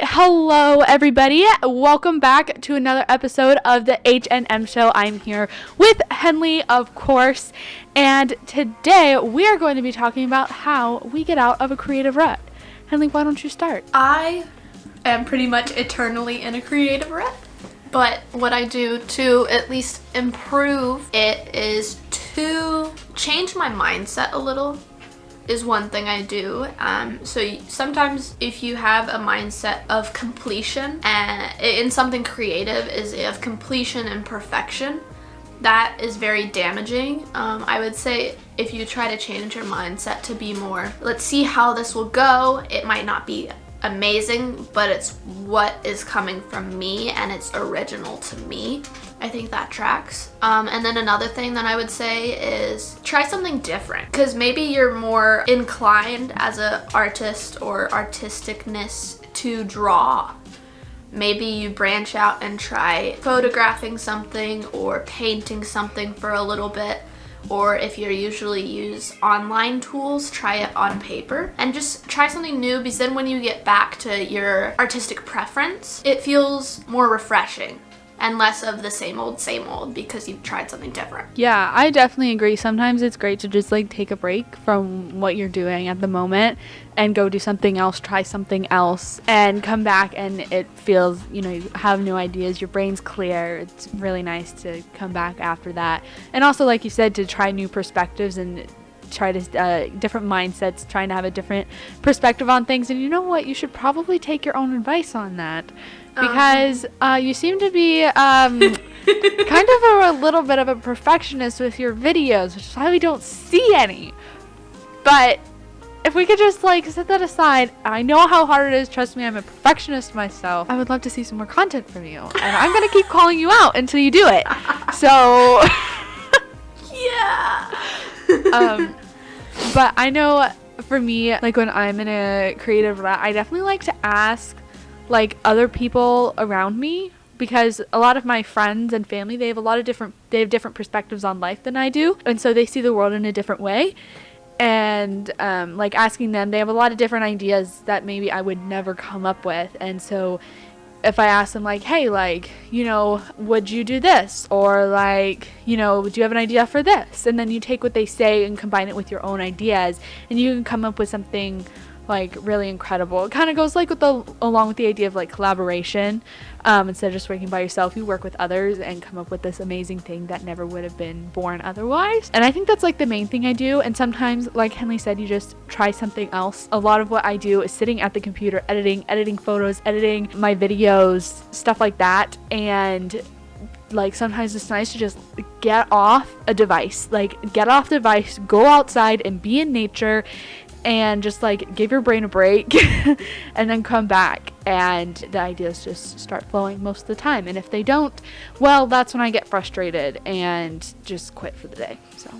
right, hello everybody. Welcome back to another episode of the H+M Show. I'm here with Henley, of course, and today we are going to be talking about how we get out of a creative rut. Henley, why don't you start? I am pretty much eternally in a creative rut, but what I do to at least improve it is to change my mindset a little. Is one thing I do. So sometimes if you have a mindset of completion and in something creative is of completion and perfection, that is very damaging. I would say if you try to change your mindset to be more, let's see how this will go. It might not be amazing, but it's what is coming from me and it's original to me. I think that tracks. And then another thing that I would say is try something different, because maybe you're more inclined as an artist or artisticness to draw. Maybe you branch out and try photographing something or painting something for a little bit. Or if you usually use online tools, try it on paper and just try something new, because then when you get back to your artistic preference, it feels more refreshing and less of the same old because you've tried something different. Yeah, I definitely agree. Sometimes it's great to just like take a break from what you're doing at the moment and go do something else, try something else, and come back and it feels, you have new ideas, your brain's clear. It's really nice to come back after that. And also, like you said, to try new perspectives and try to different mindsets, trying to have a different perspective on things. And you know what? You should probably take your own advice on that. Because you seem to be kind of a little bit of a perfectionist with your videos, which is why we don't see any. But if we could just like set that aside, I know how hard it is. Trust me, I'm a perfectionist myself. I would love to see some more content from you. And I'm going to keep calling you out until you do it. So, yeah. But I know for me, like when I'm in a creative rut, I definitely like to ask like other people around me, because a lot of my friends and family, they have different perspectives on life than I do, and so they see the world in a different way. And like asking them, they have a lot of different ideas that maybe I would never come up with. And so if I ask them like, hey, like, would you do this? Or like, do you have an idea for this? And then you take what they say and combine it with your own ideas, and you can come up with something like really incredible. It kind of goes like along with the idea of like collaboration. Instead of just working by yourself, you work with others and come up with this amazing thing that never would have been born otherwise. And I think that's like the main thing I do. And sometimes, like Henley said, you just try something else. A lot of what I do is sitting at the computer, editing photos, editing my videos, stuff like that. And like sometimes it's nice to just get off a device, go outside and be in nature and just like give your brain a break and then come back, and the ideas just start flowing most of the time. And if they don't, well, that's when I get frustrated and just quit for the day. So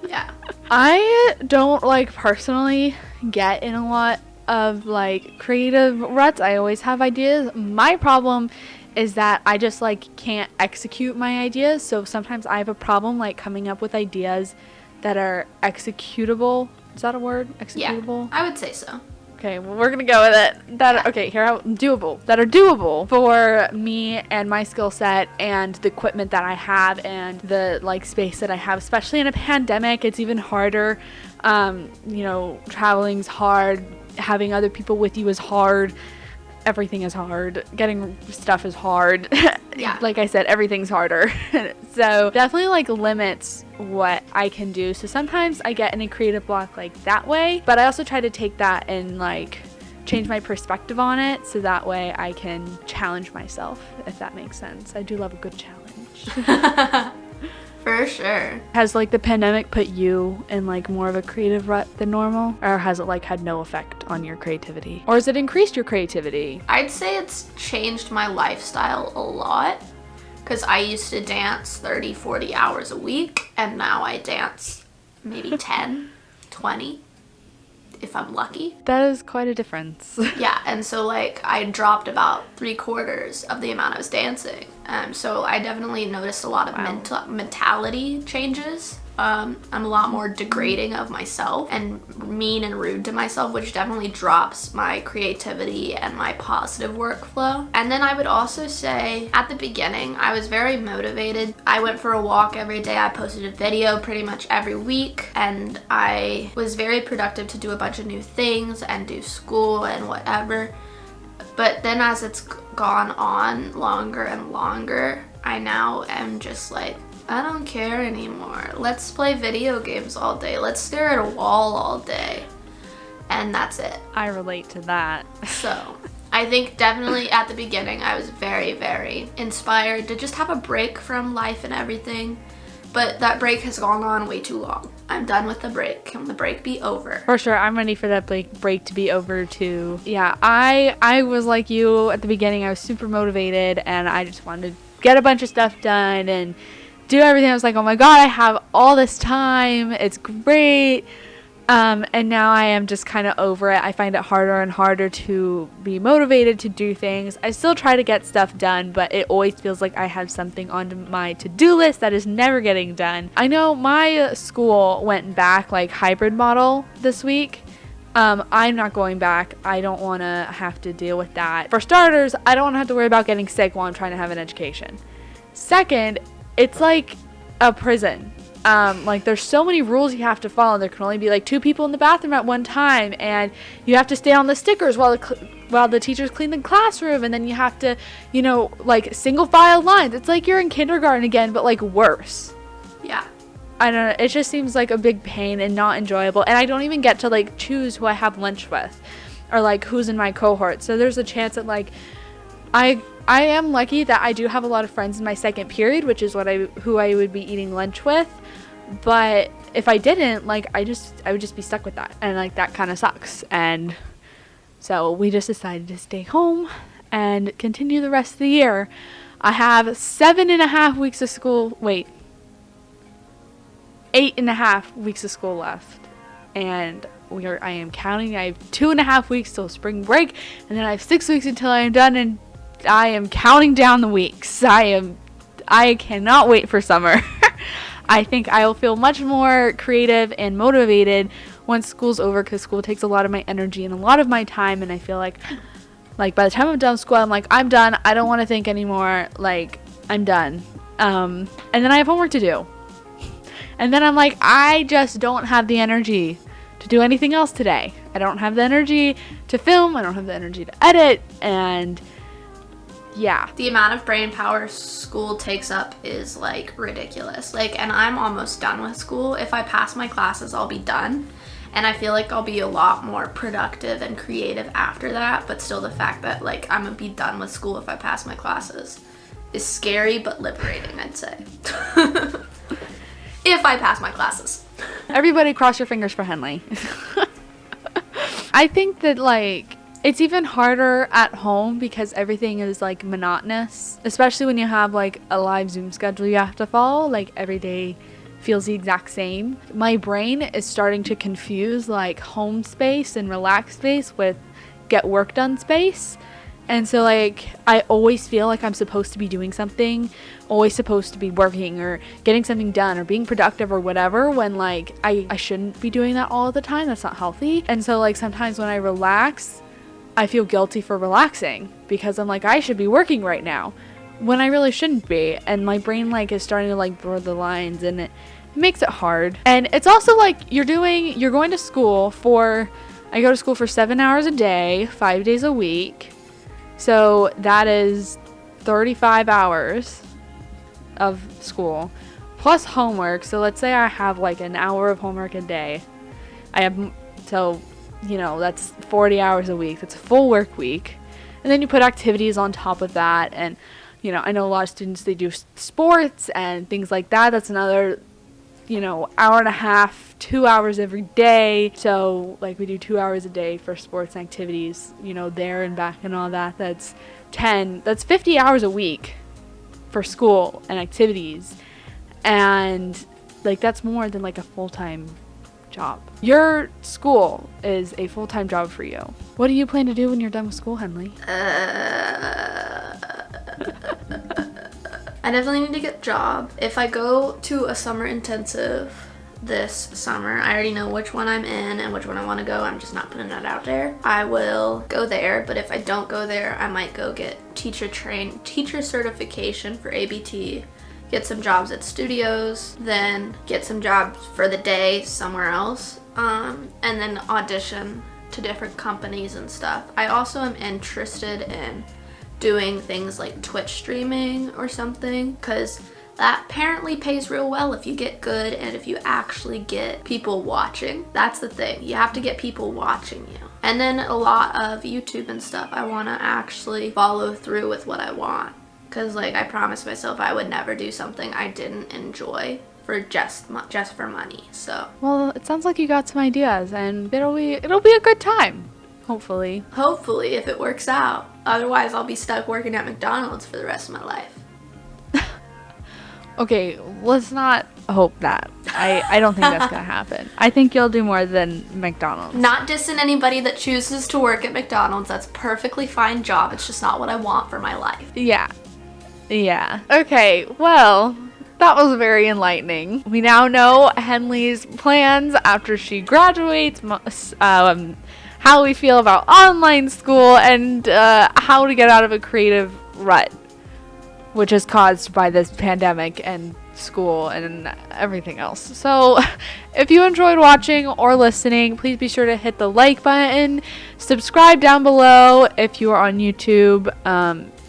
Yeah. I don't like personally get in a lot of like creative ruts. I always have ideas. My problem is that I just like can't execute my ideas. So sometimes I have a problem like coming up with ideas that are executable. Is that a word? Executable? Yeah, I would say so. Okay, well, we're gonna go with it. That are doable for me and my skill set and the equipment that I have and the like space that I have. Especially in a pandemic, it's even harder. Traveling's hard. Having other people with you is hard. Everything is hard. Getting stuff is hard. Yeah. Like I said, everything's harder. So definitely like limits what I can do. So sometimes I get in a creative block like that way, but I also try to take that and like change my perspective on it, so that way I can challenge myself, if that makes sense. I do love a good challenge. For sure. Has like the pandemic put you in like more of a creative rut than normal? Or has it like had no effect on your creativity? Or has it increased your creativity? I'd say it's changed my lifestyle a lot, because I used to dance 30, 40 hours a week, and now I dance maybe 10, 20, if I'm lucky. That is quite a difference. Yeah, and so like I dropped about 3/4 of the amount I was dancing. So I definitely noticed a lot of mentality changes. I'm a lot more degrading of myself and mean and rude to myself, which definitely drops my creativity and my positive workflow. And then I would also say at the beginning, I was very motivated. I went for a walk every day. I posted a video pretty much every week, and I was very productive to do a bunch of new things and do school and whatever. But then as it's gone on longer and longer, I now am just like, I don't care anymore. Let's play video games all day. Let's stare at a wall all day. And that's it. I relate to that. So I think definitely at the beginning I was very, very inspired to just have a break from life and everything. But that break has gone on way too long. I'm done with the break. Can the break be over? For sure, I'm ready for that break to be over too. Yeah, I was like you at the beginning. I was super motivated and I just wanted to get a bunch of stuff done and do everything. I was like, oh my god, I have all this time. It's great. And now I am just kind of over it. I find it harder and harder to be motivated to do things. I still try to get stuff done, but it always feels like I have something on my to-do list that is never getting done. I know my school went back like hybrid model this week. I'm not going back. I don't want to have to deal with that. For starters, I don't want to have to worry about getting sick while I'm trying to have an education. Second, it's like a prison. Like there's so many rules you have to follow. There can only be like 2 people in the bathroom at one time, and you have to stay on the stickers while the teachers clean the classroom, and then you have to, like single file lines. It's like you're in kindergarten again, but like worse. Yeah. I don't know. It just seems like a big pain and not enjoyable, and I don't even get to like choose who I have lunch with, or like who's in my cohort. So there's a chance that like I am lucky that I do have a lot of friends in my second period, which is who I would be eating lunch with. But if I didn't, like, I would just be stuck with that, and like that kind of sucks. And so we just decided to stay home and continue the rest of the year. I have 7.5 weeks of school. Wait, 8.5 weeks of school left, and I am counting. I have 2.5 weeks till spring break, and then I have 6 weeks until I am done, and I am counting down the weeks. I cannot wait for summer. I think I will feel much more creative and motivated once school's over, because school takes a lot of my energy and a lot of my time, and I feel like by the time I'm done with school, I'm like, I'm done. I don't want to think anymore. Like, I'm done. And then I have homework to do. And then I'm like, I just don't have the energy to do anything else today. I don't have the energy to film. I don't have the energy to edit. And yeah. The amount of brain power school takes up is like ridiculous. Like, and I'm almost done with school. If I pass my classes, I'll be done. And I feel like I'll be a lot more productive and creative after that. But still, the fact that like I'm gonna be done with school if I pass my classes is scary but liberating, I'd say. If I pass my classes. Everybody cross your fingers for Henley. I think that like it's even harder at home because everything is like monotonous, especially when you have like a live Zoom schedule you have to follow. Like every day feels the exact same. My brain is starting to confuse like home space and relax space with get work done space. And so like I always feel like I'm supposed to be doing something, always supposed to be working or getting something done or being productive or whatever, when like I shouldn't be doing that all the time. That's not healthy. And so like sometimes when I relax, I feel guilty for relaxing because I'm like, I should be working right now when I really shouldn't be. And my brain like is starting to like blur the lines, and it makes it hard. And it's also like you're going to school I go to school for 7 hours a day, 5 days a week. So that is 35 hours of school plus homework. So let's say I have like an hour of homework a day. That's 40 hours a week. That's a full work week. And then you put activities on top of that. And, I know a lot of students, they do sports and things like that. That's another, hour and a half, 2 hours every day. So like we do 2 hours a day for sports and activities, there and back and all that. That's 50 hours a week for school and activities. And like that's more than like a full-time job. Your school is a full-time job for you. What do you plan to do when you're done with school, Henley? I definitely need to get a job. If I go to a summer intensive this summer, I already know which one I'm in and which one I want to go. I'm just not putting that out there. I will go there, but if I don't go there, I might go get teacher certification for ABT, get some jobs at studios, then get some jobs for the day somewhere else, and then audition to different companies and stuff. I also am interested in doing things like Twitch streaming or something, because that apparently pays real well if you get good and if you actually get people watching. That's the thing. You have to get people watching you. And then a lot of YouTube and stuff. I want to actually follow through with what I want. Because like I promised myself I would never do something I didn't enjoy for just for money. So Well, it sounds like you got some ideas, and it'll be a good time. Hopefully. hopefully if it works out. Otherwise I'll be stuck working at McDonald's for the rest of my life. Okay, let's not hope that. I don't think that's gonna happen. I think you'll do more than McDonald's. Not dissing anybody that chooses to work at McDonald's. That's a perfectly fine job. It's just not what I want for my life. Yeah. Okay, well, that was very enlightening. We now know Henley's plans after she graduates, how we feel about online school, and how to get out of a creative rut, which is caused by this pandemic and school and everything else. So if you enjoyed watching or listening, please be sure to hit the like button, subscribe down below if you are on YouTube.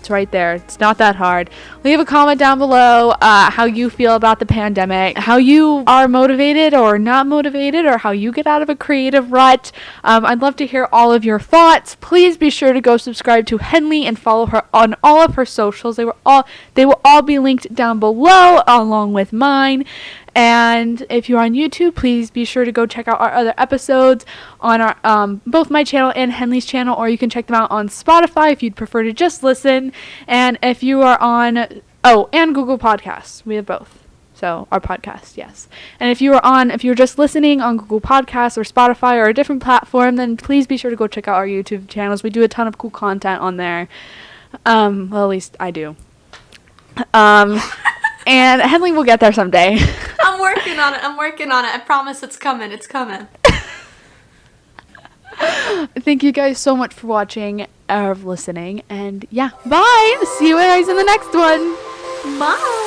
It's right there. It's not that hard. Leave a comment down below how you feel about the pandemic, how you are motivated or not motivated, or how you get out of a creative rut. I'd love to hear all of your thoughts. Please be sure to go subscribe to Henley and follow her on all of her socials. They will all be linked down below along with mine. And if you're on YouTube, please be sure to go check out our other episodes on our both my channel and Henley's channel, or you can check them out on Spotify if you'd prefer to just listen. And if you are on and Google Podcasts, we have both. So our podcast, yes. And if you're just listening on Google Podcasts or Spotify or a different platform, then please be sure to go check out our YouTube channels. We do a ton of cool content on there. Well, at least I do. And Henley will get there someday. I'm working on it. I promise it's coming. Thank you guys so much for watching or listening. And yeah, bye. See you guys in the next one. Bye.